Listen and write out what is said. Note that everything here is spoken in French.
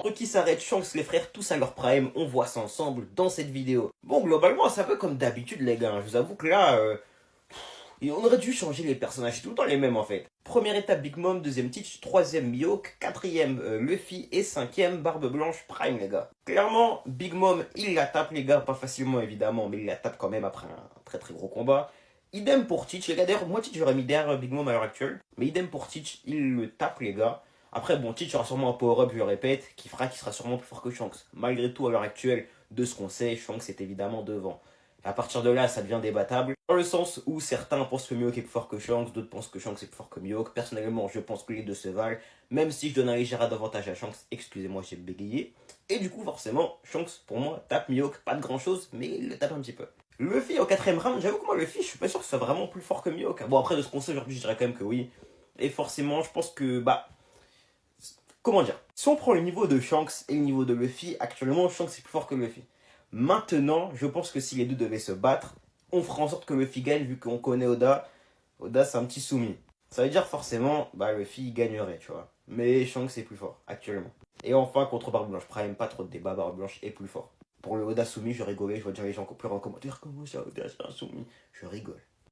Entre qui s'arrête Shanks, les frères, tous à leur prime, on voit ça ensemble dans cette vidéo. Bon, globalement, c'est un peu comme d'habitude, les gars. Je vous avoue que là, on aurait dû changer les personnages, c'est tout le temps les mêmes en fait. Première étape Big Mom, deuxième Teach, troisième Mihawk, quatrième Luffy et cinquième Barbe Blanche Prime, les gars. Clairement, Big Mom, il la tape, les gars, pas facilement évidemment, mais il la tape quand même après un très très gros combat. Idem pour Teach, les gars. D'ailleurs, moi Teach, j'aurais mis derrière Big Mom à l'heure actuelle, mais idem pour Teach, il le tape, les gars. Après, bon, Teach aura sûrement un power-up, je le répète, qui fera qu'il sera sûrement plus fort que Shanks. Malgré tout, à l'heure actuelle, de ce qu'on sait, Shanks est évidemment devant. Et à partir de là, ça devient débattable. Dans le sens où certains pensent que Mihawk est plus fort que Shanks, d'autres pensent que Shanks est plus fort que Mihawk. Personnellement, je pense que les deux se valent. Même si je donne un léger avantage à Shanks, excusez-moi, j'ai bégayé. Et du coup, forcément, Shanks, pour moi, tape Mihawk, pas de grand chose, mais il le tape un petit peu. Luffy au quatrième round, j'avoue que moi, Luffy, je suis pas sûr que ce soit vraiment plus fort que Mihawk. Bon, après, de ce qu'on sait aujourd'hui, je dirais quand même que oui. Et forcément, je pense que, comment dire? Si on prend le niveau de Shanks et le niveau de Luffy, actuellement, Shanks est plus fort que Luffy. Maintenant, je pense que si les deux devaient se battre, on fera en sorte que Luffy gagne, vu qu'on connaît Oda. Oda, c'est un petit soumis. Ça veut dire forcément, Luffy gagnerait, tu vois. Mais Shanks est plus fort, actuellement. Et enfin, contre Barbe Blanche Prime, pas trop de débat, Barbe Blanche est plus fort. Pour le Oda soumis, je rigolais, je vois déjà les gens pleurer en commentaire, comment ça, Oda, c'est un soumis. Je rigole.